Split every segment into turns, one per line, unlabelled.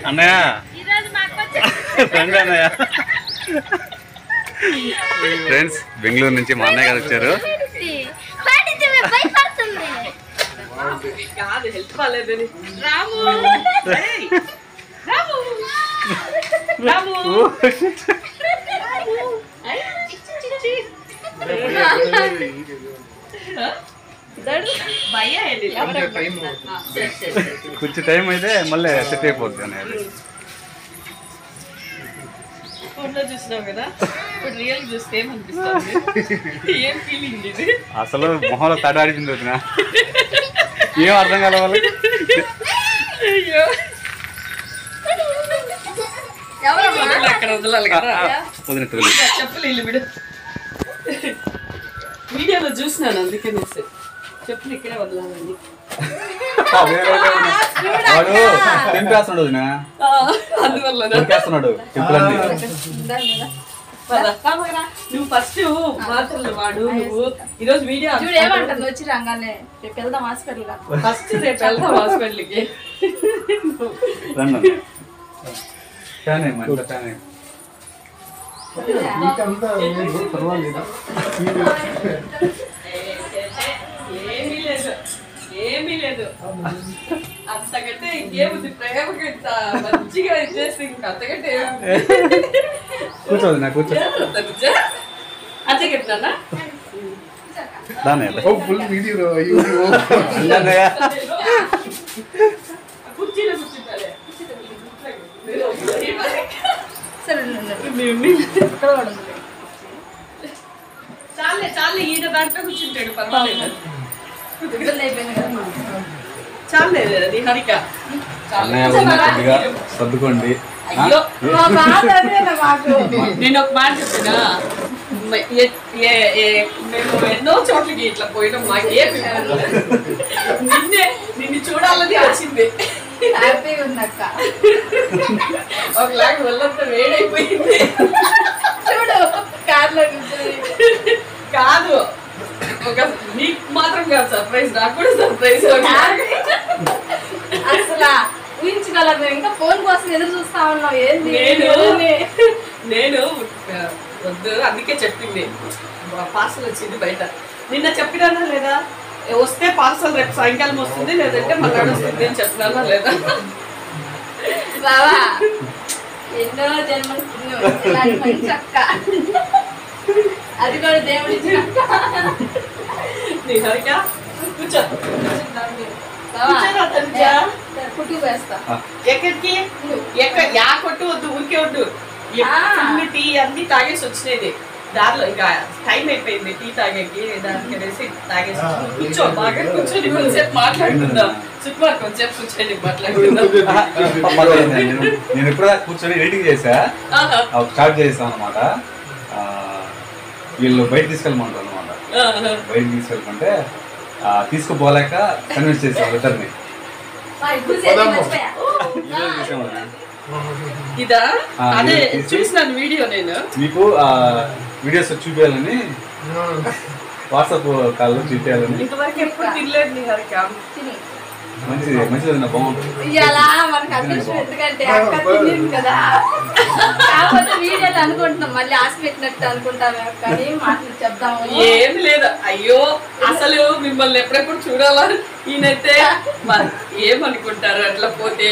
అన్నయ్య రండి అన్నయ్య. ఫ్రెండ్స్ బెంగళూరు నుంచి మా అన్నయ్య గారు వచ్చారు. కొంచెం టైం అయితే మళ్ళీ సెట్ అయిపోద్ది అనేది. అసలు మొహంలో తడాడిపోయింది వదిన, ఏం అర్థం కాదు వాళ్ళకి.
వీడియోలో చూసినాను అందుకనేసి చెప్పులు ఇక్కడే వదలాలండి.
వాడు తెంపేస్తున్నాడు వదిన, తెంపేస్తున్నాడు చెప్పులన్నీ.
నువ్వు ఫస్ట్ మాత్రలు వాడు. నువ్వు ఈరోజు వీడియో
ఏమంటుంది వచ్చి రాగానే రేపు వెళ్దాం హాస్పిటల్.
ఫస్ట్ రేపు వెళ్దాం హాస్పిటల్కి.
రండి ఫ్యాన్ అయ్యి ఫ్యాన్ అయ్యి.
ఏమీ లేదు, ఏమీ లేదు. అంతకంటే ఇంకేముంది, ప్రేమకి మంచిగా ఇచ్చేసి ఇంకా అంతకంటే
కూర్చోదు నా కూర్చో.
అంతే చెప్తానా కుర్చీలో కూర్చుంటారే. చాలే చాలే, ఈయన దాంట్లో కూర్చుంటాడు పర్వాలేదు. చాలే హరిక
కొద్దిగా సర్దుకోండి.
అయ్యో నేను ఒక మాట చెప్పినా, మేము ఎన్నో చోట్లకి ఇట్లా పోయినాం. మాకే నిన్ను చూడాలని వచ్చింది. ఒకలాగా వాళ్ళంతా వేడైపోయింది.
చూడు కార్లో
కాదు, ఒక నీకు మాత్రం కాదు సర్ప్రైజ్, నాకు కూడా సర్ప్రైజ్.
అసలు ఊహించగలరు. ఇంకా ఫోన్ కోసం ఎదురు చూస్తా ఉన్నాం. ఏంది
నేను వద్దు అందుకే చెప్పింది. పార్సల్ వచ్చింది బయట. నిన్న చెప్పినానా లేదా, వస్తే పార్సల్ రేపు సాయంకాలం వస్తుంది, లేదంటే మన్నాడు వస్తుంది అని చెప్పినానా లేదా?
బావా ఎన్నో జన్మలు మంచి అక్క, అది కూడా దేవుడి ఇచ్చిన
కూర్చో.
పుట్టుకు వేస్తా.
ఎక్కడికి యా కొట్టు వద్దు, ఊరికే వద్దు. టీ అన్ని తాగేసి వచ్చినది దారిలో. ఇంకా టైం అయిపోయింది టీ తాగేకి, దానికి తాగేసి కూర్చో. బాగా కూర్చొని కొంచెంసేపు మాట్లాడుకుందాం. సుకుమార్ కొంచెంసేపు కూర్చొని మాట్లాడుకుందాం.
నేను ఇప్పుడు కూర్చొని ఎడిటింగ్ చేసా, స్టార్ట్ చేసాం అనమాట. వీళ్ళు బయట తీసుకెళ్ళమంటారు అనమాట. బయటకి తీసుకెళ్ళమంటే తీసుకుపోలేక కన్విన్స్ చేసాం ఇద్దరిని.
ఇదా అదే చూసినాను వీడియో. నేను మీకు
వీడియోస్ చూపించాలని, వాట్సాప్ కాల్లో చూపించాలని.
ఇంతవరకు ఎప్పుడు తినలేదు నీ హరిక.
మంచిది మంచిది బాగుంటుంది.
ఇలా మనకు అదృష్టం, ఎందుకంటే అక్క తినేది కదా. కాకపోతే వీడియోలు అనుకుంటున్నాం మళ్ళీ ఆశ పెట్టినట్టు అనుకుంటామే, కానీ మాటలు చెప్దాము.
ఏమి లేదు. అయ్యో అసలు మిమ్మల్ని ఎప్పుడెప్పుడు చూడాలా. ఈయనైతే ఏమనుకుంటారు అట్లా పోతే,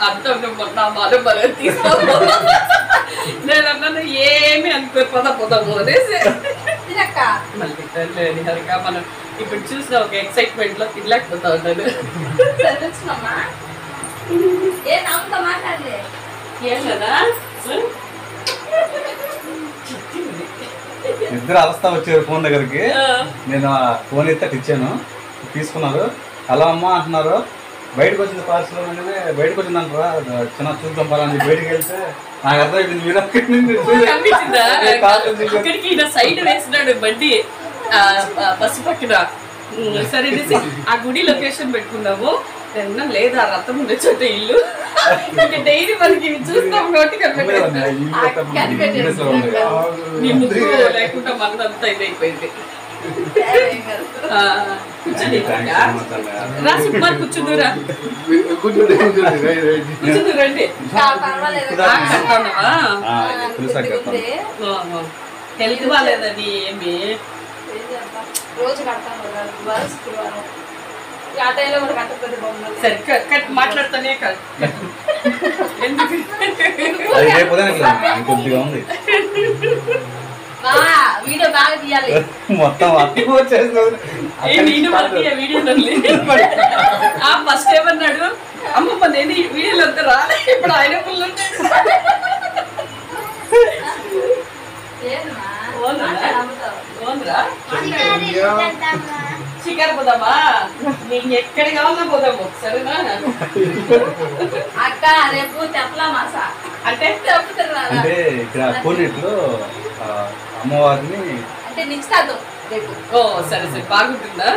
అర్థం నా మనం మనం తీసుకో. నేను అన్నాను ఏమి అనుకోరు, పోదాము అనేసి. మళ్ళీ హరిక మనం ఇప్పుడు చూసిన ఒక ఎక్సైట్మెంట్ లో తినలేకపోతా ఉన్నాను. ఏం కదా
ఇద్దరు అవస్థ వచ్చారు ఫోన్ దగ్గరికి. నేను ఫోన్ ఎత్తే ఇచ్చాను, తీసుకున్నారు. హలో అమ్మ అంటున్నారు. బయటకు వచ్చింది పార్సల్ అంటే బయటకు వచ్చింది అంటారా, చిన్న చూద్దాం పలాని. బయటకు వెళ్తే నాకు అర్థమైంది మీరు
అక్కడికి సైడ్ వేసినాడు బండి బస్సు పక్కన. సరే ఆ గుడి లొకేషన్ పెట్టుకున్నాము. లేదా రథం ఉండే చోట ఇల్లు. ఇంకా డైలీ మనకి చూస్తాం కాబట్టి నీ ముగ్గు లేకుండా మనదంతా ఇదైపోయింది. కూర్చోండి
థ్యాంక్స్ సో మచ్ అన్నయ్య.
రా సుకుమార్ కూర్చుందురా కూర్చుందురండి హెల్త్ బాగాలేదని ఏమి
రోజు కడతాను గురువారం శుక్రవారం ఆ టైంలో కూడా కట్టకపోతే బొమ్మలు
సరే కట్ మాట్లాడుతానే కాదు ఎందుకు
అది రేపు ఉదయం ఇంకొద్దిగా ఉంది
వీడియో బాగా తీయాలి
మొత్తం అర్థం వచ్చేస్తుంది
నేను వీడియోలో ఫస్ట్ ఏమన్నాడు అమ్మమ్మ నేను వీడియోలో అంతా రాలే ఇప్పుడు ఆయన పుల్లు షికారు పోదామా నీకు ఎక్కడికి కావాలన్నా పోదాము సరేనా
అక్క రేపు తెప్పలా మాస
అంటే
అంటే ఇక్కడ కోనేట్లో అమ్మవారిని
అంటే నిశ్చితార్థం రేపు
ఓ సరే సరే బాగుంటుందా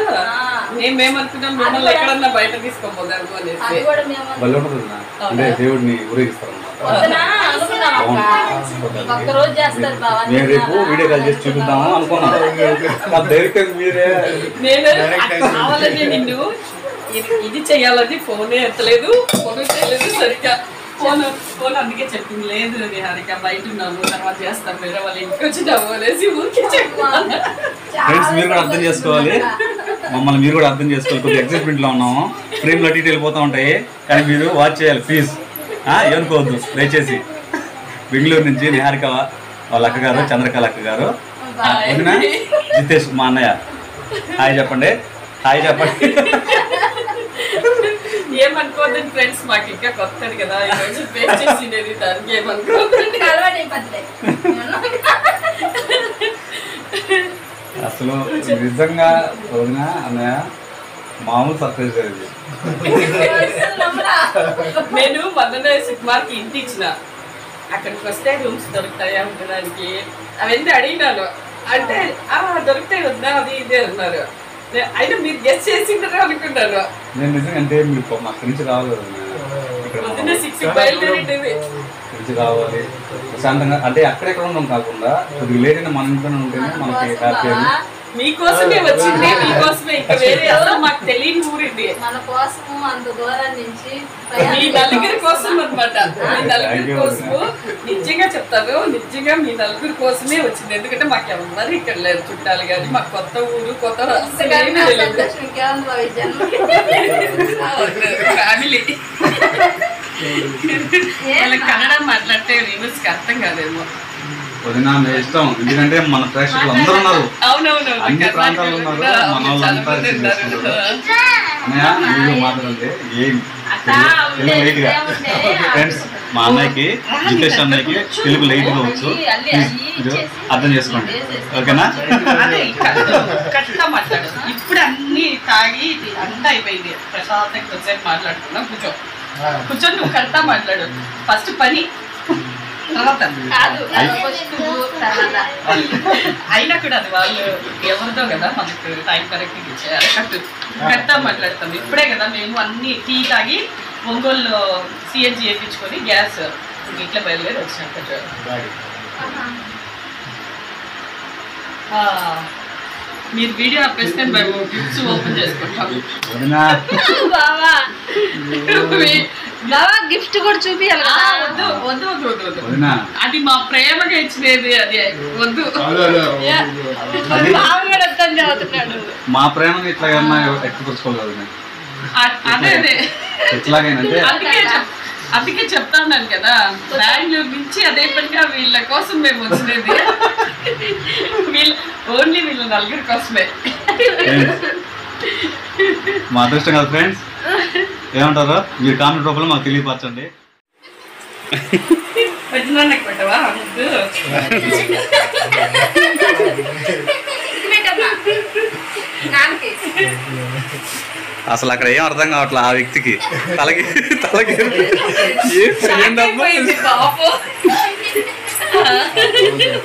మేమేమనుకున్నాం మిమ్మల్ని ఎక్కడన్నా బయట తీసుకోపోదాము అనేసి
అది కూడా మేము
బలి ఉంటుంది అంటే దేవుడిని ఊరేగిస్తారు
ఒక్క రోజు చేస్తారు బావ
మేము రేపు వీడియో కాల్ చేసి చూపిద్దాము అనుకున్నాం డైరెక్ట్ మీరే
నేను కావాలని నిన్ను ఇది చెయ్యాలని ఫోనే ఎత్తలేదు ఫోన్ చేయలేదు సరిగ్గా ఫోన్ అందుకే చెప్పింది లేదు నిహారిక బయట ఉన్నాము తర్వాత చేస్తాం వేరే వాళ్ళ ఇంటికి వచ్చినాము అనేసి ఊరికే చెప్పాను
ఫ్రెండ్స్ మీరు కూడా అర్థం చేసుకోవాలి మమ్మల్ని మీరు కూడా అర్థం చేసుకోవాలి కొద్దిగా ఎగ్జైట్మెంట్ లో ఉన్నాము ఫ్రేమ్ లో డీటెయిల్ పోతూ ఉంటాయి కానీ మీరు వాచ్ చేయాలి ప్లీజ్ ఏమనుకోవద్దు దయచేసి బెంగళూరు నుంచి నిహారిక వాళ్ళ అక్క గారు చంద్రకళ అక్క గారు వదిన జితేష్ మా అన్నయ్య హాయ్ చెప్పండి హాయ్ చెప్పండి
ఏమనుకోవద్దండి ఫ్రెండ్స్ మాకు ఇంకా కొత్తది కదా ఈరోజు ఫేస్ చేసిండేది దానికి ఏమనుకోవద్దండి
అసలు నిజంగా వదిన అన్నయ్య మామూలు సర్ప్రైజ్ జరిగింది
నేను మొన్ననే సుకుమార్కి ఇంటి ఇచ్చిన అక్కడికి వస్తే రూమ్స్ దొరుకుతాయా ఉండడానికి అవన్నీ అడిగినాను అంటే దొరుకుతాయి వద్దా అది ఇదే అన్నారు అయినా మీరు గెస్ట్ చేసింటారు అనుకున్నాను
నేను నిజంగా అంటే మీరు మా నుంచి రావాలి
పొద్దున్నే 6 బయలుదేరేది
నుంచి రావాలి ప్రశాంతంగా అంటే అక్కడెక్కడ ఉండడం కాకుండా కొద్దిగా లేట్ అయినా మన ఇంట్లోనే ఉంటేనే మనకి హ్యాపీ అని
మీకోసమే వచ్చింది మీకోసమే ఇంకా వేరే అసలు మాకు తెలియని ఊరింది
మన కోసము అంత దూరం నుంచి
మీ నలుగురి కోసం అనమాట మీ నలుగురి కోసము నిజంగా చెప్తాను నిజంగా మీ నలుగురి కోసమే వచ్చింది ఎందుకంటే మాకు ఎవరు ఇక్కడ లేరు చుట్టాలు కానీ మాకు కొత్త ఊరు కొత్త ఫ్యామిలీ వాళ్ళకి కన్నడ మాట్లాడితే వ్యూవర్స్కి అర్థం కాదేమో
వదినా మీ ఇష్టం ఎందుకంటే మన ప్రేక్షకులు అందరూ ఉన్నారు అన్ని ప్రాంతాల్లో ఉన్నారు మన వాళ్ళంతా వీడియో మాట్లాడండి ఏం లైట్ గా ఫ్రెండ్స్ మా అన్నయ్యకి జితేష్ అన్నయ్యకి తెలుగు లైట్ గా వచ్చు అర్థం చేసుకోండి ఓకేనా
కరెక్ట్గా మాట్లాడు ఇప్పుడు అన్ని తాగి అంతా అయిపోయింది ప్రశాంతంగా కొంచెంసేపు మాట్లాడుకున్నాం కూర్చొని నువ్వు కరెక్ట్గా మాట్లాడు ఫస్ట్ పని అయినా కూడా అది వాళ్ళు ఎవరిదో కదా మనకు టైం కరెక్ట్ ఇచ్చేయాలి కరెక్ట్గా మాట్లాడతాం ఇప్పుడే కదా మేము అన్ని టీ తాగి ఒంగోలు సిఎన్జి వేయించుకొని గ్యాస్ ఇట్లా బయలుదేరి వచ్చినట్టు మీరు వీడియో ఆపేస్తే మేము గిఫ్ట్స్ ఓపెన్ చేసుకుంటాము
గిఫ్ట్ కూడా చూపియాలి
వద్దు వద్దు వద్దు వద్దు అది మా ప్రేమగా ఇచ్చినది అది వద్దు
మా ప్రేమని ఇట్లా ఎట్టుకొచ్చుకోలేదు
అదే అదే
ఎట్లాగైనా
అందుకే చెప్తాను కదా బెంగళూరు నుంచి అదే పనిగా వీళ్ళ కోసం మేము వచ్చినది ఓన్లీ వీళ్ళ నలుగురి కోసమే
మా అదృష్టం కదా ఫ్రెండ్స్ ఏమంటారు మీరు కామెంట్ రూపంలో మాకు తెలియపరచండి
పెద్దనాన్నకి పెట్టవా ముద్దు
అసలు అక్కడ ఏం అర్థం కావట్లే ఆ వ్యక్తికి తలకి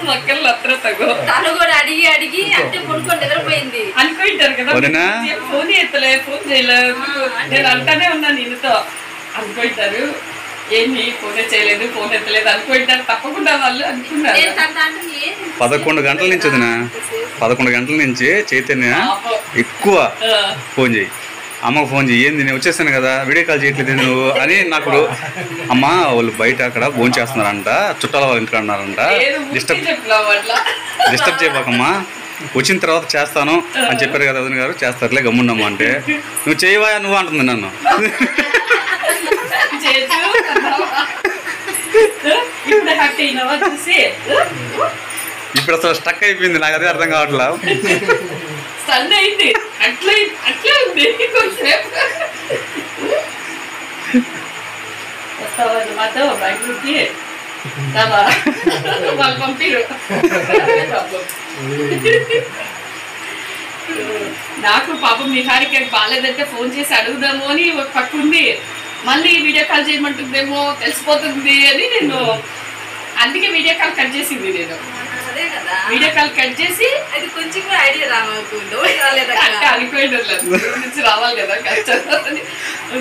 మొక్కలు అత్ర తగో
తను కూడా అడిగి అడిగి అంటే కొనుక్కొని నిద్రపోయింది
అనుకుంటారు కదా ఫోన్ ఎత్తలే ఫోన్ చేయలేదు నేను అంటానే ఉన్నా నీతో అనుకుంటారు ఏంటి ఫోన్ చేయలేదు ఫోన్ ఎత్తలేదు అనుకుంటారు తప్పకుండా వాళ్ళు అనుకున్నారు.
11 గంటల నుంచి వదినా 11 గంటల నుంచి చైతన్య ఎక్కువ ఫోన్ చేయి అమ్మకు ఫోన్ చేయి ఏంది నేను వచ్చేసాను కదా వీడియో కాల్ చేయట్లేదు నువ్వు అని నాకు అమ్మ వాళ్ళు బయట అక్కడ ఫోన్ చేస్తున్నారంట చుట్టాల వాళ్ళ ఇంట్లో అన్నారంట డిస్టర్బ్ చేయబాకమ్మా వచ్చిన తర్వాత చేస్తాను అని చెప్పారు కదా వదిన గారు చేస్తారులే గమ్మున్నామా అంటే నువ్వు చేయవా నువ్వు అంటుంది నన్ను. ఇప్పుడు అసలు స్టక్ అయిపోయింది నాకు అదే అర్థం కావట్లా.
మాతో బయటకి వాళ్ళు పంపిరు. నాకు పాపం నిహారిక బాగాలేదంటే ఫోన్ చేసి అడుగుదాము అని ఒక పక్క ఉంది, మళ్ళీ వీడియో కాల్ చేయమంటుందేమో తెలిసిపోతుంది అని నేను అందుకే వీడియో కాల్ కట్ చేసింది. నేను వీడియో కాల్ కట్ చేసి
అది కొంచెం ఐడియా
అనుకోండి నుంచి రావాలి కదా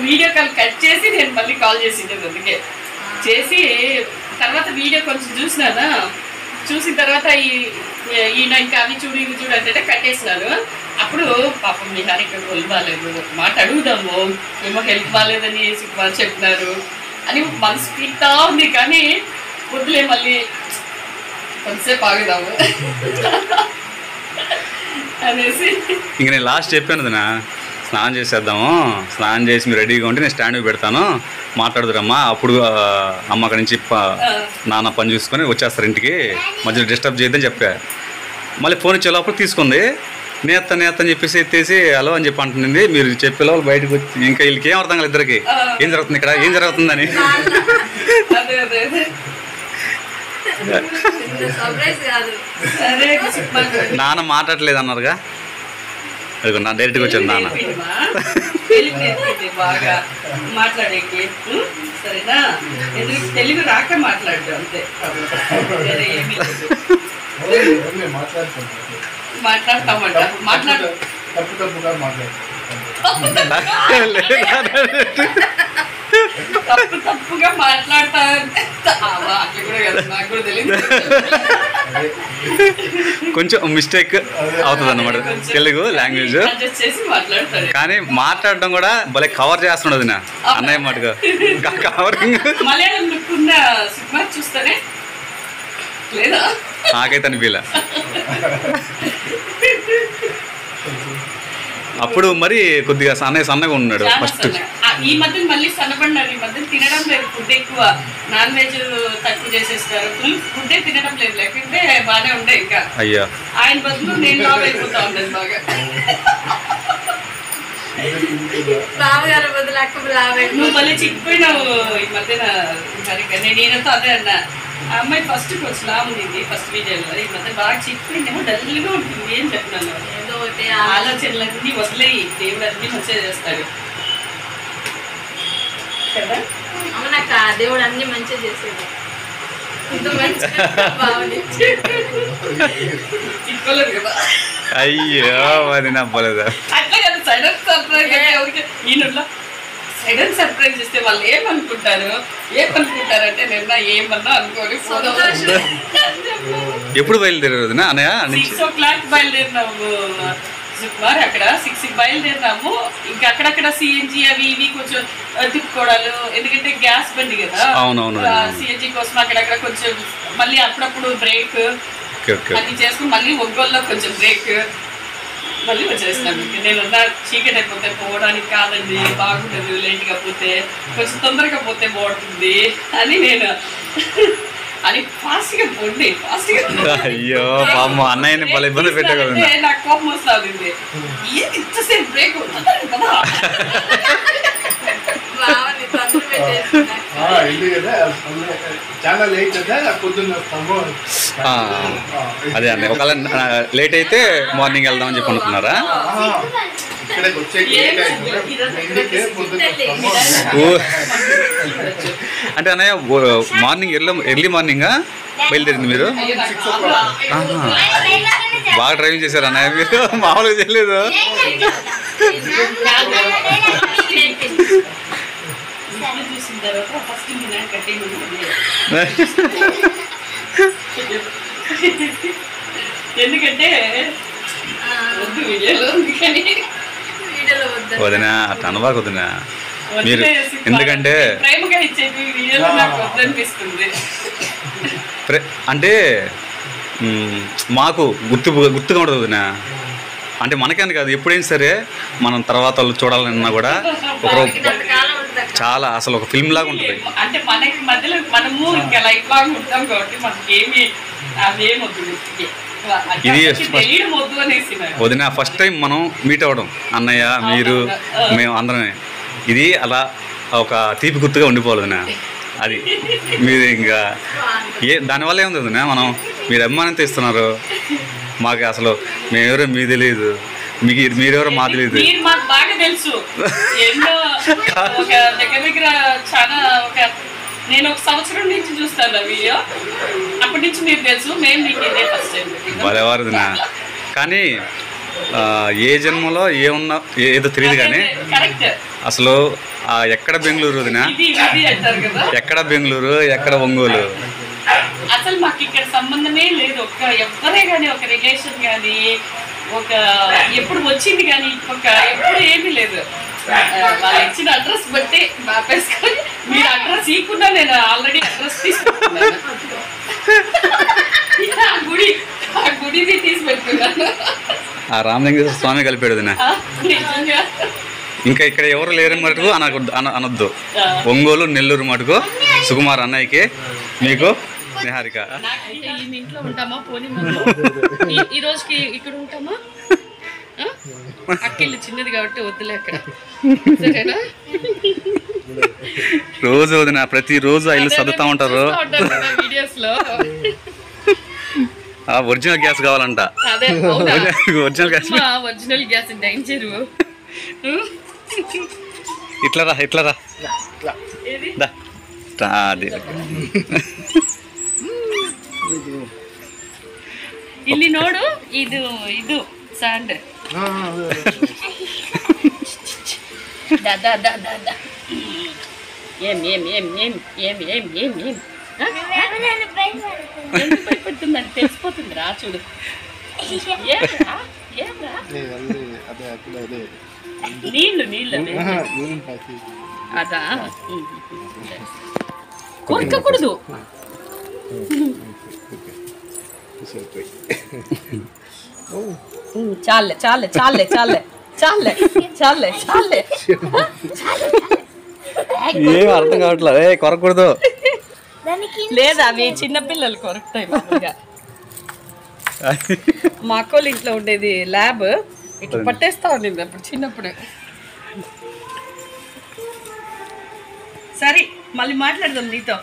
వీడియో కాల్ కట్ చేసి నేను మళ్ళీ కాల్ చేసింది. అందుకే చేసి తర్వాత వీడియో కొంచెం చూసినానా, చూసిన తర్వాత ఈయన ఇంకా అవి చూడు ఇవి చూడు అంటే కట్టేసినాను. అప్పుడు పాపం మీ హరికి హెల్ప్ బాగాలేదు ఒక మాట అడుగుదాము ఏమో హెల్ప్ బాగాలేదని చెప్తున్నారు అని మనసు పీక్తా ఉంది. కానీ వద్దులే మళ్ళీ కొంతసేపు ఆగుదాము అనేసి
ఇంక నేను లాస్ట్ చెప్పాను నా స్నానం చేసేద్దాము, స్నానం చేసి మీరు రెడీగా ఉంటే నేను స్టాండ్ పెడతాను మాట్లాడుదురమ్మా అప్పుడు అమ్మ అక్కడి నుంచి నాన్న పని చూసుకొని వచ్చేస్తారు ఇంటికి మధ్యలో డిస్టర్బ్ చేయొద్దని చెప్పా. మళ్ళీ ఫోన్ ఇచ్చే లోపల తీసుకుంది నేత అని చెప్పేసి ఎత్తేసి హలో అని చెప్పి అంటుంది. మీరు చెప్పే లోపల బయటకు వచ్చి ఇంకా వీళ్ళకి ఏం అర్థం కాలేదు ఇద్దరికి ఏం జరుగుతుంది ఇక్కడ ఏం జరుగుతుందని. నాన్న మాట్లాడలేదు అన్నారుగా అది నా డైరెక్ట్గా వచ్చాను నాన్న
బాగా మాట్లాడేకి సరేనా తెలుగు రాక మాట్లాడు అంతే మాట్లాడతామంట మాట్లాడు తప్పుగా మాట్లాడతా అట్లా కూడా కదా నాకు కూడా తెలియదు
కొంచెం మిస్టేక్ అవుతుంది అన్నమాట తెలుగు లాంగ్వేజ్ కానీ మాట్లాడడం కూడా భలే కవర్ చేస్తున్నాడు నా అన్నయ్య మాటగా కవరింగ్
మలయాళం లుక్కున్న సినిమా చూస్తానే లేదా
నాకైతే అనిపించలే. అప్పుడు మరి కొద్దిగా సన్నగా ఉన్నాడు ఫస్ట్.
ఈ మధ్య మళ్ళీ సన్నపడినారు. ఈ మధ్య తినడం లేదు ఫుడ్ ఎక్కువ నాన్ వెజ్ తక్కువ చేసేస్తారు ఫుడ్డే తినడం లేదు లేకుంటే బాగానే ఉండే ఇంకా
అయ్యా
ఆయన బదులు నేను లావ్ అయిపోతా ఉండేది బాగా నువ్వు మళ్ళీ చిక్కిపోయినావు ఈ మధ్యన సరిగ్గా నేను ఈయనతో అదే అన్నా ఆ అమ్మాయి ఫస్ట్ కొంచెం లావు ఉంది ఫస్ట్ వీడియోలో ఈ మధ్య బాగా చిక్కిపోయిందేమో డల్గా ఉంటుంది ఏం చెప్తున్నాను ఏదో ఆలోచనలన్నీ వదిలేయి దేవుడు అన్ని మంచిగా చేస్తాడు కదా
అవునక్క దేవుడు అన్ని మంచిగా చేసేది
చిక్కోలేదు కదా
అయ్యో అది నమ్మలేదు
అట్లా కదా సడన్ సర్ప్రైజ్ ఎవరికి ఈయనలో సడన్ సర్ప్రైజ్ ఇస్తే వాళ్ళు ఏమనుకుంటారు అంటే నిన్న ఏమన్నా అనుకోని
ఎప్పుడు బయలుదేరారు అన్నయ్య
6 o'clock బయలుదేరినాము సుమారు అక్కడ 6కి బయలుదేరినాము ఇంకా అక్కడక్కడ సిఎన్జి అవి ఇవి కొంచెం తిప్పుకోవడాలు ఎందుకంటే గ్యాస్ బండి కదా సిఎన్జి కోసం అక్కడక్కడ కొంచెం మళ్ళీ అప్పుడప్పుడు బ్రేక్ అన్ని చేసుకుని మళ్ళీ ఒంగోలులో కొంచెం బ్రేక్ మళ్ళీ వచ్చేసినాను. నేను చీకటి అయిపోతే పోవడానికి కాదండి బాగుంటుంది లేట్గా పోతే కొంచెం తొందరగా పోతే బాగుంటుంది అని నేను అని ఫాస్ట్గా పోండి ఫాస్ట్గా
అయ్యో అన్నయ్యని భలే ఇబ్బంది పెట్టగలరు
నాకు కోపం వస్తుంది ఏది ఇంతసేపు బ్రేక్ కదా
అదే అన్నయ్య ఒకవేళ లేట్ అయితే మార్నింగ్ వెళ్దామని చెప్పి అనుకున్నారా అంటే అన్నయ్య మార్నింగ్ ఎర్లీ మార్నింగా బయలుదేరింది మీరు బాగా డ్రైవింగ్ చేశారు అన్నయ్య మీరు మామూలుగా చేయలేదు
తర్వాత ఫస్ట్ నేను కట్టేయమని ఎందుకంటే వద్దు వీడియోలో ఉంది కానీ
వీడియోలో వద్దు
వదినా అట్లా అనబాకు వదినా మీరు ఎందుకంటే
ప్రేమగా ఇచ్చేది వీడియోలో నాకు వద్దనిపిస్తుంది
అంటే మాకు గుర్తుగా ఉండదు వదినా అంటే మనకని కాదు ఎప్పుడైనా సరే మనం తర్వాత వాళ్ళు చూడాలన్నా కూడా ఒక చాలా అసలు ఒక ఫిల్మ్ లాగా ఉంటుంది
అంటే మనకి మధ్యలో మనము ఇంకా లైఫ్ లాంగ్ ఉంటాం కాబట్టి మనకి ఏమి అదేమొద్దు
ఇది
వద్దు అనేసి
వదిన ఫస్ట్ టైం మనం మీట్ అవ్వడం అన్నయ్య మీరు మేము అందరమే ఇది అలా ఒక తీపి గుర్తుగా ఉండిపోవాలి వదిన అది మీరు ఇంకా దానివల్ల ఏముంది వదిన మనం మీరు అభిమానంతో ఇస్తున్నారు మాకు అసలు మేమెవరో మీకు తెలియదు మీరెవరో మాకు తెలియదు
మాకు బాగా తెలుసు ఎన్నో ఒక దగ్గర చాలా నేను ఒక సంవత్సరం నుంచి చూస్తాను వీడియో అప్పటి నుంచి మీకు తెలుసు మేము మీకు ఇదే ఫస్ట్ టైం
భలేవారుదినా కానీ ఏ జన్మలో ఏమున్నా ఏదో తెలియదు కానీ అసలు ఎక్కడ బెంగళూరు వదినా ఎక్కడ బెంగళూరు ఎక్కడ ఒంగోలు
అసలు మాకు ఇక్కడ సంబంధమే లేదు ఎవ్వరే కానీ ఒక రిలేషన్ కానీ ఒక ఎప్పుడు వచ్చింది కానీ ఎప్పుడు ఏమీ లేదు వాళ్ళు ఇచ్చిన అడ్రస్ బట్టి మాపేసుకొని మీరు అడ్రస్ ఇవ్వకుండా నేను ఆల్రెడీ అడ్రస్ తీసుకుంటున్నాను ఆ గుడిది తీసి పెట్టుకున్నాను
ఆ రామలింగేశ్వర స్వామి కలిపాడు
నిజంగా
ఇంకా ఇక్కడ ఎవరు లేరు మటుకు అనొద్దు ఒంగోలు నెల్లూరు మటుకు సుకుమార్ అన్నయ్యకి మీకు నిహారిక
ఈ ఇంట్లో ఉంటామా పోనీ ఈ రోజుకి ఇక్కడ ఉంటామా అక్కిళ్ళు చిన్నది కాబట్టి వద్దులే అక్కడ సరేనా
రోజు వదిన ప్రతిరోజు ఇల్లు సర్దుతా ఉంటారు
వీడియోస్ లో
ఒరిజినల్ గ్యాస్ కావాలంట
ఒరిజినల్ గ్యాస్ డేంజర్
ఇట్లరా అది
ಇಲ್ಲಿ ನೋಡು ಇದು ಇದು ಸ್ಯಾಂಡ್ ఏం భయపడుతుందని తెలిసిపోతుంది రా చూడు నీళ్ళు అదా కొరకకూడదు చాలే చాలే చాలే చాలే చాలే చాలే చాలే
ఏం అర్థం కావట్లేదు కొరకూడదు
లేదా అవి చిన్నపిల్లలు కొరుకుతాయి మామూలుగా మా అక్కోళ్ళ ఇంట్లో ఉండేది ల్యాబ్ ఇట్లా పట్టేస్తా ఉండింది అప్పుడు చిన్నప్పుడు సరే మళ్ళీ మాట్లాడదాం నీతో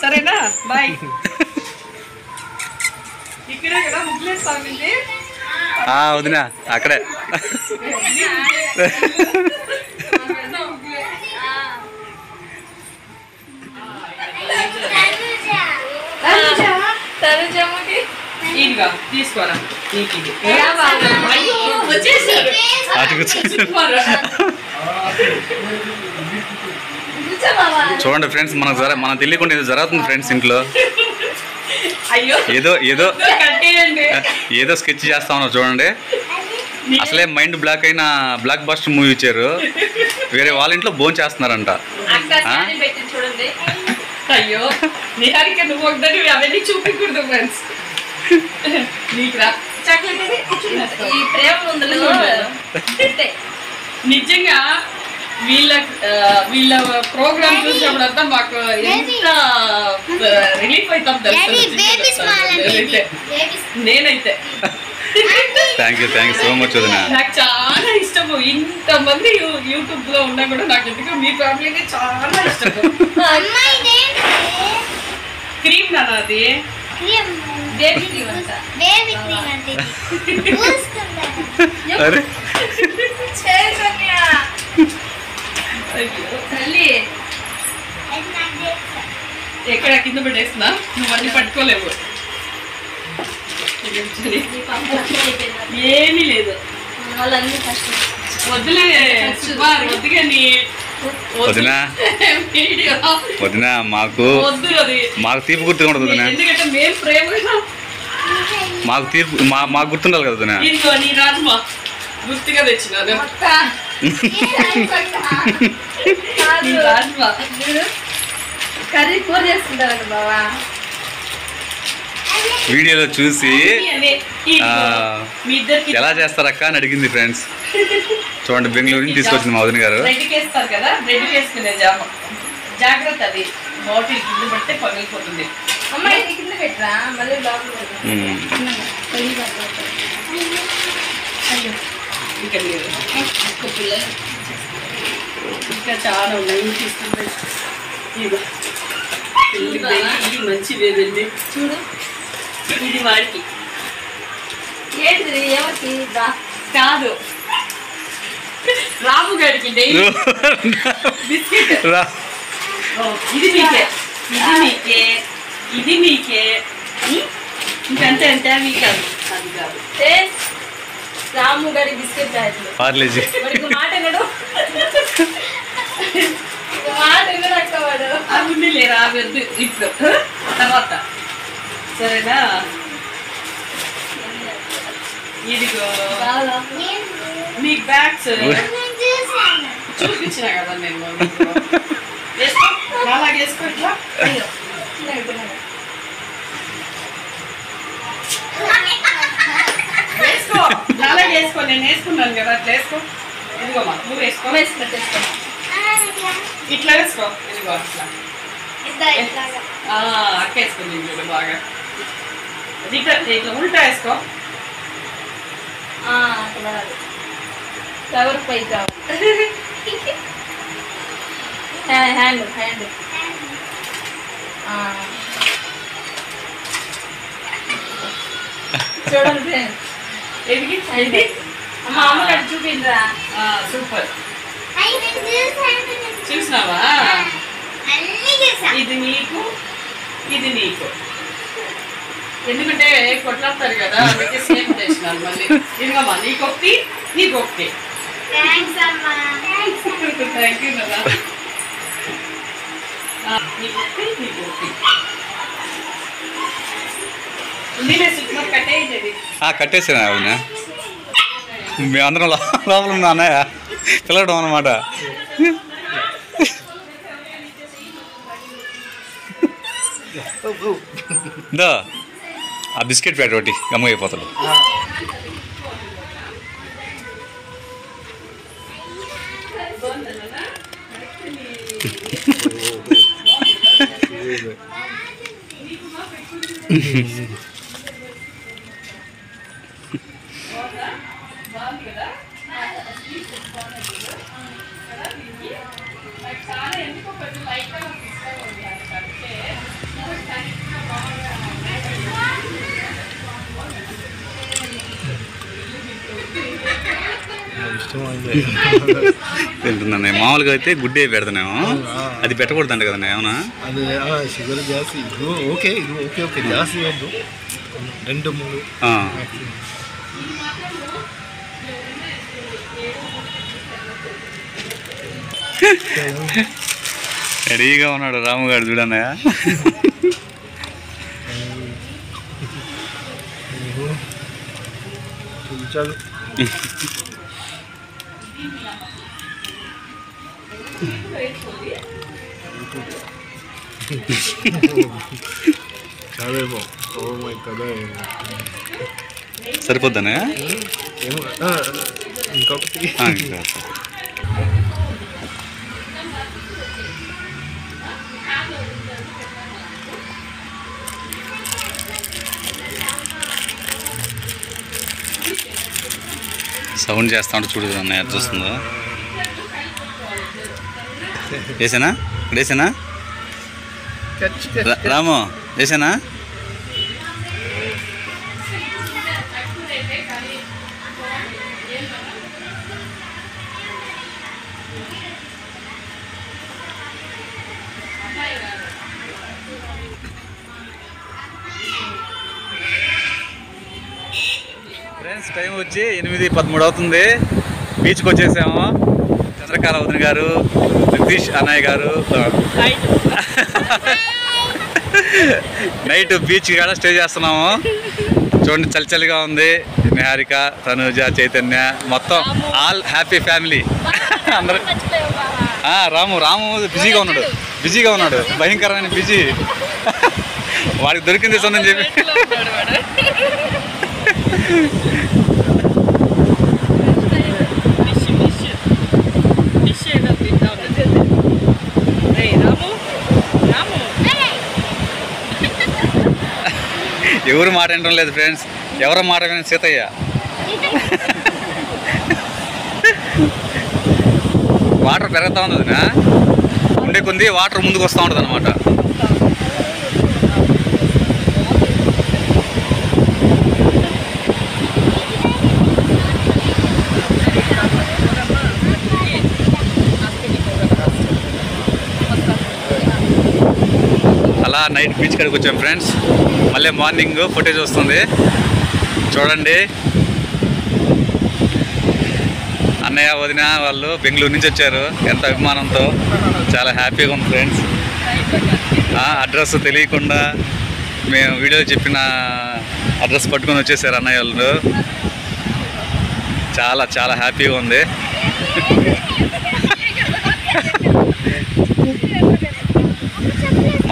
సరేనా బాయ్ ఇక్కడే కదా ముగ్గులేస్తా ఉండింది
వదినా అక్కడే ఇదిగా తీసుకోరా చూడండి ఫ్రెండ్స్ మన తెలియకుండా ఏదో జరుగుతుంది ఫ్రెండ్స్ ఇంట్లో ఏదో ఏదో ఏదో స్కెచ్ చేస్తా ఉన్నారు చూడండి అసలే మైండ్ బ్లాక్ అయిన బ్లాక్ బస్టర్ మూవీ ఇచ్చారు వేరే వాళ్ళ ఇంట్లో భోజనం చేస్తున్నారంట
అయ్యో నిహారిక నువ్వు ఒకదాని అవన్నీ చూపించకూడదు ఫ్రెండ్స్ ఈ ప్రేమ ముందులో నిజంగా వీళ్ళ ప్రోగ్రామ్ చూసినప్పుడంతా మాకు ఎంత రిలీఫ్ అవుతాం తెలుసు నేనైతే
థ్యాంక్ యూ సో మచ్ వదినా
నాకు చాలా ఇష్టము ఇంతమంది యూట్యూబ్ లో ఉన్నా కూడా నాకు ఎందుకో మీ ఫ్యామిలీకి చాలా ఇష్టము క్రీమ్ నానా అది బేబీ క్రీమ్ అంట ఎక్కడ కింద పడేస్తున్నా నువ్వు అన్ని పట్టుకోలేవు ఏమీ లేదు వద్దులే వద్దుగాని
వదినా
వీడియో
వదినా మాకు
వద్దు అది.
తీపి గుర్తుగా ఉండదు వదినా.
ఎందుకంటే మేము ప్రేమగా
మాకు తీపి మాకు గుర్తుండాలి కదా వదినా.
ఇదిగో నీ రాజ్మా గుర్తుగా తెచ్చినాను. నీ రాజ్మా
కర్రీ కూర చేసుకుంటారంట బావా.
వీడియోలో చూసి
మీ ఇద్దరికి
ఎలా చేస్తారక్క అని అడిగింది ఫ్రెండ్స్. చూడండి బెంగళూరు నుంచి తీసుకొచ్చింది మా వదిన గారు.
బ్రెడ్ వేస్తారు కదా, బ్రెడ్ వేసుకునే జామ జాగ్రత్త, అది బాటిల్ కింద పడితే పగిలిపోతుంది.
అమ్మాయి కింద పెట్టరా మళ్ళీ లోపల
ఇంకా లేదు, ఒక్క పిల్లలు ఇంకా చాలా ఉన్నాయి తీసుకుంటాయి. ఇది మంచిది వెళ్ళి
చూడు.
ఇది వాడికి
ఏంటిది ఎవరికి
కాదు, రాము గారికి బిస్కెట్. ఇది మీకే, ఇది మీకే, ఇది మీకే. ఇంకంతే అంటే అవి కాదు, అది కాదు.
రాము గారి బిస్కెట్ ప్యాకెట్లు.
పార్లేజీ
మాట వినడు, మాట వినడక్కవాడు.
అవి ఉండి లేరా, అవి వద్దు ఇప్పుడు, తర్వాత సరేనా. ఇదిగో నీకు బ్యాగ్స్ చూపించినా కదా నేను. వేసుకో, అలాగే వేసుకో, ఇట్లా వేసుకో, అలాగే వేసుకో. నేను వేసుకున్నాను కదా, అట్లా వేసుకో. ఇదిగోమ్మా నువ్వు వేసుకో, ఇట్లా వేసుకో. ఇదిగో అట్లా అక్కేసుకోండి చూడు బాగా. ఇట్లా ఇట్లా ఉల్టా వేసుకో.
ఎవరు పై హ్యాండ్ హ్యాండ్ చూడండి ఫ్రెండ్స్.
ఎదిగి ఇది
అమ్మ అమ్మగారు చూపిండ్రా.
సూపర్, చూసినావా? ఇది నీకు, ఇది నీకు. ఎందుకంటే కొట్లాడతారు కదా, అందుకే సేమ్ చేసినాను మళ్ళీ. ఇదిగమ్మా నీకొకటి, నీకొకటి. థ్యాంక్ యూ కదా. నీకొకటి, నీకొకటి. నీవే సుకుమార్ కట్టేది.
కట్టేసాను అవునా. మేమందరం లోపల ఉన్నా అన్నయ్య పిలవడం అన్నమాట. దా ఆ బిస్కెట్ ప్యాకెట్ ఒకటి గమ్ముగా అయిపోతాడు. తింటున్నాను. మామూలుగా అయితే గుడ్డే పెడతానేమో, అది పెట్టకూడదంట కదా ఏమన్నా.
అది షుగర్ జాస్తి. ఇది ఓకే, ఇది ఓకే ఓకే జాస్తి వద్దు, 2-3
రెడీగా ఉన్నాడు రాముగాడు చూడన్నయ్య.
చాలు. చాలేమో. ఓ మై కదా,
సరిపోద్దన్నయ్య.
ఏమో ఇంకొకటి.
సౌండ్ చేస్తా ఉంటే చూడు అన్నయ్య అది చూస్తుందో. వేసానా వేసానా రాము వేసానా? ఫ్రెండ్స్ టైం వచ్చి 8:13 అవుతుంది. బీచ్కి వచ్చేసాము. చంద్రకాల వదిన గారు, నితీష్ అన్నయ్య గారు నైట్ బీచ్ కాడ స్టే చేస్తున్నాము. చూడండి చలి చలిగా ఉంది. నిహారిక, తనుజ, చైతన్య మొత్తం ఆల్ హ్యాపీ ఫ్యామిలీ అందరూ. రాము బిజీగా ఉన్నాడు భయంకరమైన బిజీ. వాడికి దొరికింది సొంతం చెప్పి ఎవరు మాట వినడం లేదు ఫ్రెండ్స్. ఎవరో మాట విన సీతయ్య. వాటర్ పెరుగుతూ ఉంది వదినా. ఉండే కొద్ది వాటర్ ముందుకు వస్తూ ఉంటుంది అనమాట. అలా నైట్ బీచ్ కాడికి వచ్చాం ఫ్రెండ్స్. మళ్ళీ మార్నింగ్ ఫుటేజ్ వస్తుంది చూడండి. అన్నయ్య వదిన వాళ్ళు బెంగళూరు నుంచి వచ్చారు. ఎంత అభిమానంతో, చాలా హ్యాపీగా ఉంది ఫ్రెండ్స్. అడ్రస్ తెలియకుండా మేము వీడియో చెప్పిన అడ్రస్ పట్టుకొని వచ్చేసారు అన్నయ్య వాళ్ళు. చాలా చాలా హ్యాపీగా ఉంది.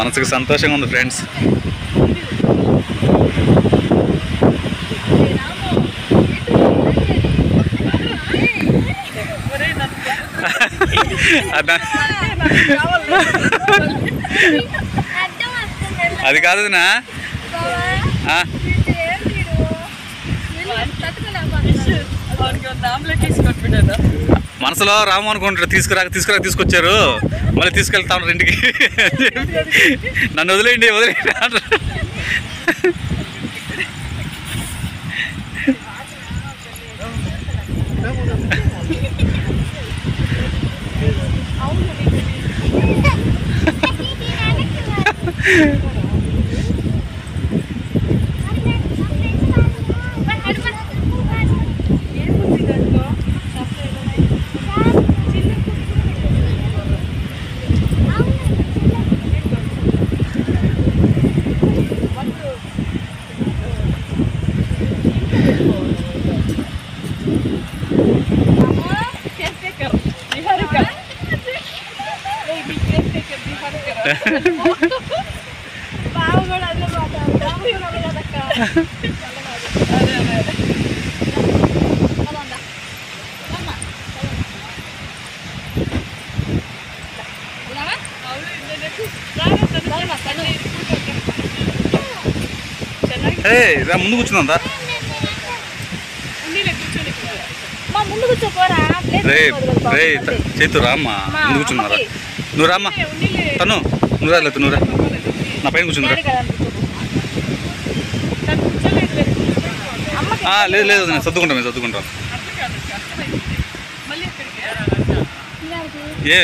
మనసుకు సంతోషంగా ఉంది ఫ్రెండ్స్. అది కాదు నా మనసులో రాము అనుకుంటారు. తీసుకొచ్చారు, మళ్ళీ తీసుకెళ్తా ఉన్నారు ఇంటికి. నన్ను వదిలేయండి ముందు కూర్చుందా చేతు రామ్మా. ముందు కూర్చున్నారా? నువ్వు రామ్మా. నువ్వు రాలేదు. నువ్వు రా, నా పైన కూర్చుందిరా. లేదు నేను సర్దుకుంటాం. ఏ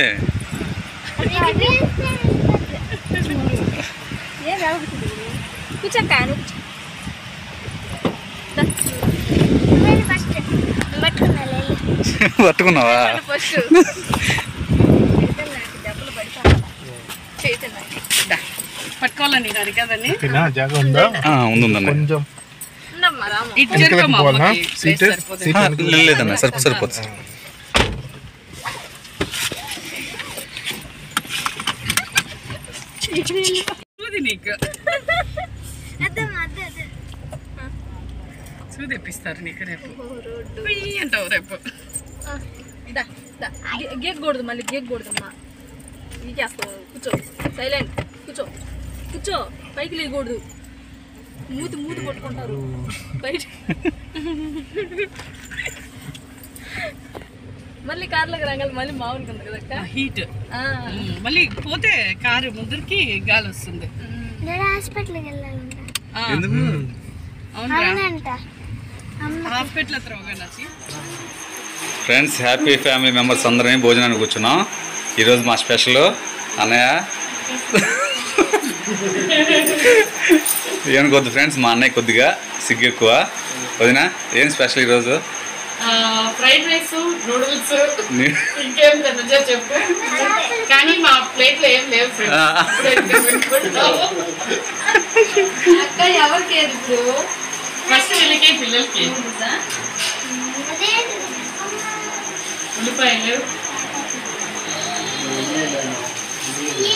పట్టుకున్నావా?
పట్టుకోవాలండి కదండి.
లేదన్నా సరిపోతుంది.
తెప్పిస్తారు నీకు రేపు అంటావు. రేపు
గీయకూడదు, మళ్ళీ గీయకూడదమ్మా. గీకేస్తావు. కూర్చో, సైలెంట్ కూర్చో. పైకి లేకూడదు. మూతి పట్టుకుంటారు బయట. మళ్ళీ కార్లోకి రంగాలి. మళ్ళీ మామూలుగా కదా
హీట్. మళ్ళీ పోతే కారు ముందరికి గాలి వస్తుంది.
హాస్పిటల్కి వెళ్ళాలి.
ఫ్రెండ్స్, హ్యాపీ ఫ్యామిలీ మెంబర్స్ అందరం భోజనానికి కూర్చున్నాం. ఈరోజు మా స్పెషల్ అన్నయ్య ఏమనుకోద్దు ఫ్రెండ్స్, మా అన్నయ్య కొద్దిగా సిగ్గు ఎక్కువ. వదినా ఏం స్పెషల్ ఈరోజు?
ఫ్రైడ్ రైస్ నూడిల్స్ ఇంకేం తినచ్చా చెప్పు. కానీ మా ప్లేట్లో ఏం లేవు ఫ్రెండ్స్.
అక్క ఎవరికి ఇప్పుడు
ఫస్ట్ వీళ్ళకి పిల్లలకి ఉల్లిపాయలు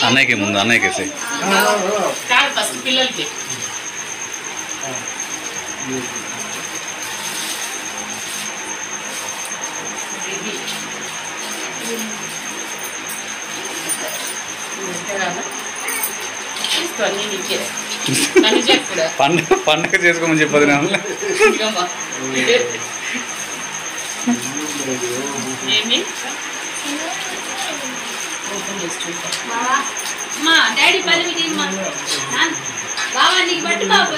అన్నయ్యకి ముందు అన్నయ్యకేసి
కాదు ఫస్ట్ పిల్లలకి.
పండుగ చేసుకోమని చెప్పదు
ఏంటి
మా డాడీ పని బాబా నీకు బట్టి బాబు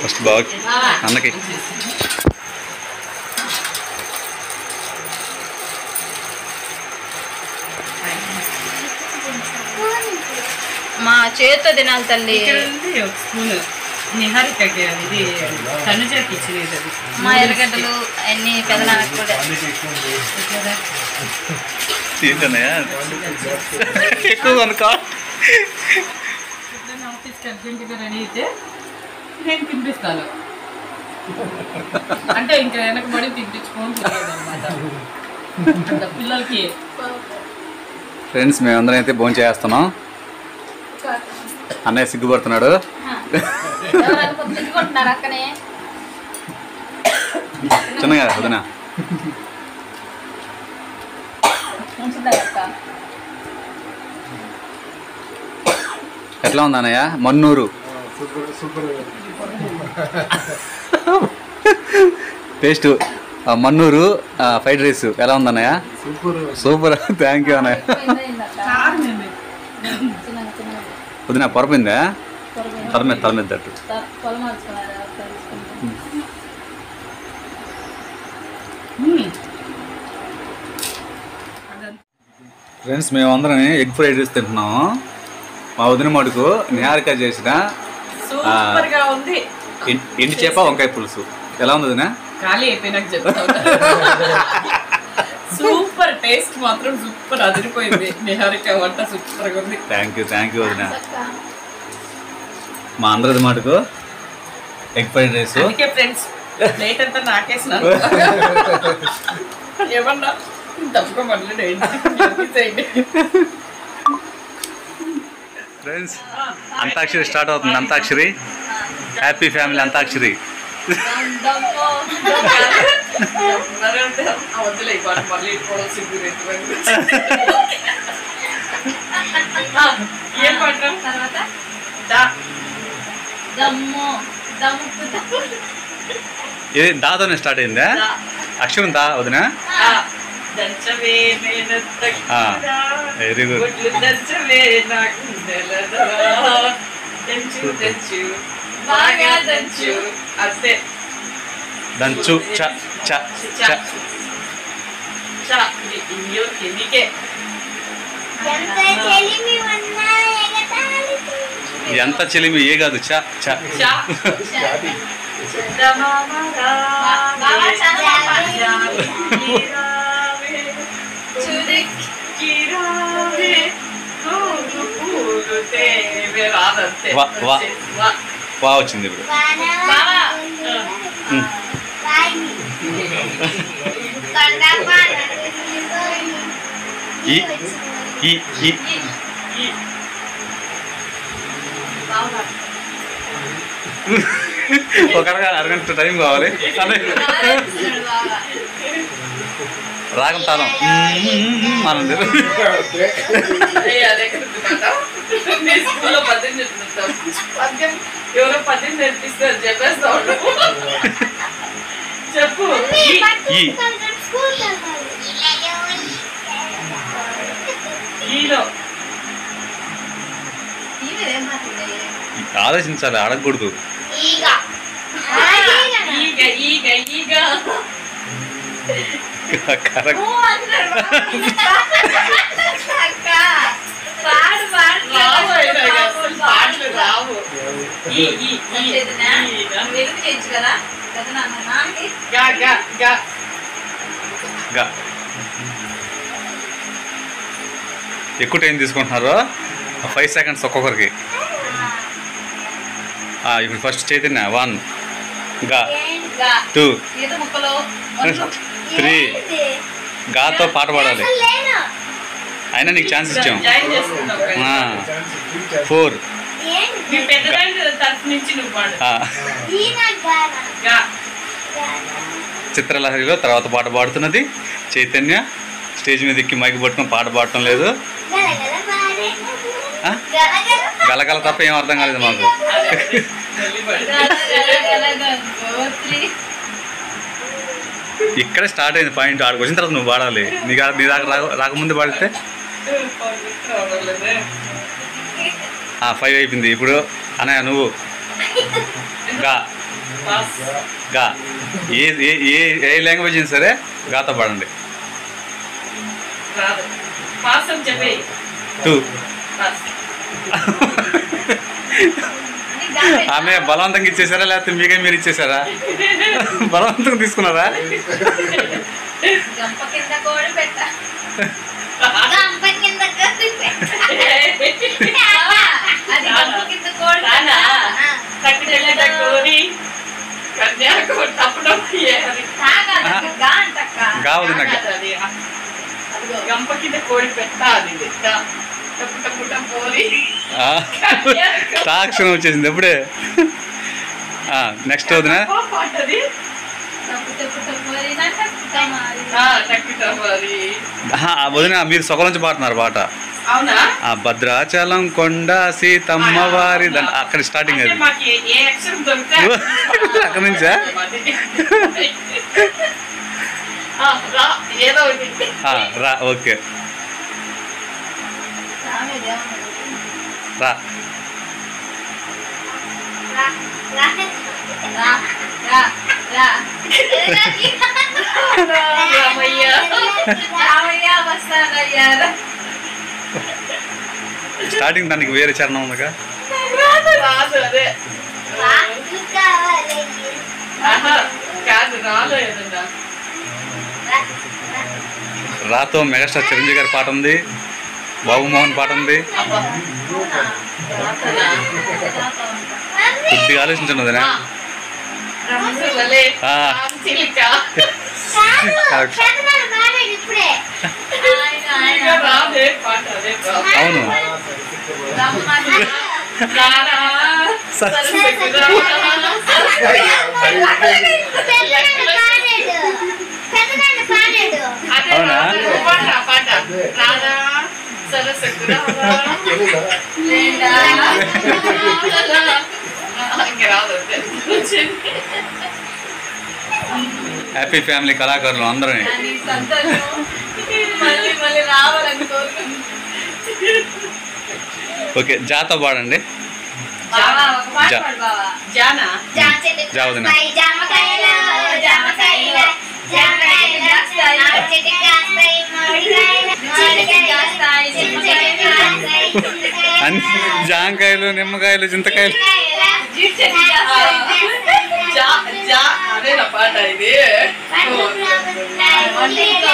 ఫస్ట్ బాగా అన్నకి
మా చేతితో తినాలి తల్లి.
స్పూన్ నిహారికకి ఇది తనుజకి ఇచ్చినది.
మా ఎర్రగడ్డలు అన్ని పెదనాన్నకు కూడా
ఏంటన్నయ్యా ఎక్కువ అనుకో.
ఆఫీస్కి అర్జెంటుగా రెడీ అయితే నేను తినిపిస్తాను అంటే ఇంకా వెనకబడి తినిపించుకొని అనమాట పిల్లలకి.
ఫ్రెండ్స్ మేమందరం అయితే భోజనం చేస్తున్నాం. అన్నయ్య సిగ్గుపడుతున్నాడు.
అక్కనే
చిన్నగా వదినా ఎట్లా ఉంది అన్నయ్య Mannur taste? Mannur fried rice ఎలా ఉంది అన్నయ్య? సూపర్. థ్యాంక్ యూ అన్నయ్య. వదినా పొరపోయిందా? తల మీద తట్టు. ఫ్రెండ్స్ మేమందరం ఎగ్ ఫ్రైడ్ రైస్ తింటున్నాము. మా వదిన మటుకు నిహారిక చేసిన ఎండి చేప వంకాయ పులుసు. ఎలా ఉంది వదినా?
ఖాళీ అయిపోయినాక చెప్తా. సూపర్ టేస్ట్ మాత్రం సూపర్ అదిరిపోయింది. నిహారిక వంట సూపర్ గా ఉంది.
థ్యాంక్ యూ వదినా. మా అందరిది మటుకు ఎగ్ ఫ్రైడ్ రైస్.
అందుకే ఫ్రెండ్స్ ప్లేట్ అంతా నాకేసినాను. ఏమన్నా తప్పుకోమని
ఫ్రెండ్స్ అంతాక్షరి స్టార్ట్ అవుతుంది. Antakshari happy family antakshari.
ఏం పడ్డాం తర్వాత
ఇది దాతోనే స్టార్ట్ అయిందా? అక్షరం దా వదినా. Very good. దంచు చ చ చ ఎంత చెలిమి ఏ కాదు చ చ. వా వచ్చింది ఇప్పుడు. ఒక అరగంట టైం కావాలి. రాగం తాళం మనం
స్కూల్లో పద్యం చెప్తుంటాం. పద్యం ఎవరో పద్యం నేర్పిస్తారు చెప్పేస్తా ఉంటాం. చెప్పు.
ఆలోచించాలి, అడగకూడదు.
పెదనాన్న నాన్నకి
గా గా గా
గా. ఎక్కువ టైం తీసుకుంటున్నారు 5 seconds ఒక్కొక్కరికి. ఇప్పుడు ఫస్ట్ చైతన్య 1 గా
గా
2
ఈత ముక్కలు
3 గాతో పాట పాడాలి. అయినా నీకు ఛాన్స్ ఇచ్చాం.
జాయిన్ చేసుకుంటాం
4
మీ పెద్దనాన్న తరఫు నుంచి నువ్వు పాడు గా
చిత్రలహరిలో తర్వాత పాట పాడుతున్నది చైతన్య. స్టేజ్ మీద ఎక్కి మైకి పట్టుకుని పాట పాడటం లేదు. గలగల తప్ప ఏం అర్థం కాలేదు మాకు. ఇక్కడే స్టార్ట్ అయింది పాయింట్. ఆడికి వచ్చిన తర్వాత నువ్వు పాడాలి. నీ దాకా రాకముందే పాడితే 5 అయిపోయింది. ఇప్పుడు అన్నయ్య నువ్వు గా గా ఏ ఏ ఏ లాంగ్వేజ్ అయినా సరే గాతో పాడండి.
పాస్ అని చెప్పే
2
పాస్
ఆమె బలవంతంగా ఇచ్చేసారా లేకపోతే మీకే మీరు ఇచ్చేసారా? బలవంతంగా తీసుకున్నారా?
గంప కింద కోడి పెట్ట గంప కింద కోడి పెట్ట అది గంప కింద కోడి
నానా తక్కువ కోరి కన్యాకు తప్పడం
గా అంటక్క
కావదు నాకు.
గంప కింద కోడి పెట్ట అది తప్పుట పోరి
టాక్షన్ వచ్చేసింది ఎప్పుడే. నెక్స్ట్ వదిన
పాటది
వదిన మీరు సొగ నుంచి పాడుతున్నారు పాట.
అవునా
భద్రాచలం కొండ సీతమ్మ వారి అక్కడ స్టార్టింగ్ అది.
మాకు ఏ అక్షరం దొరికితే
అక్కడ నుంచా?
ఏదో ఒకటి
రా ఓకే రా స్టార్టింగ్ దానికి వేరే చరణం ఉందిగా.
రాదు అదే కాదు రాదు ఏదన్నా
రాతో మెగాస్టార్ చిరంజీవి గారి పాట ఉంది, బాబు మోహన్ పాట ఉంది. కొద్దిగా ఆలోచించండి వదినా. అవును అవునా హ్యాపీ ఫ్యామిలీ కళాకారులు అందరూ. ఓకే జాతో పాడండి. జావదిన జాంకాయలు నిమ్మకాయలు చింతకాయలు.
అదేనా పాట ఇది?
వంటింట్లో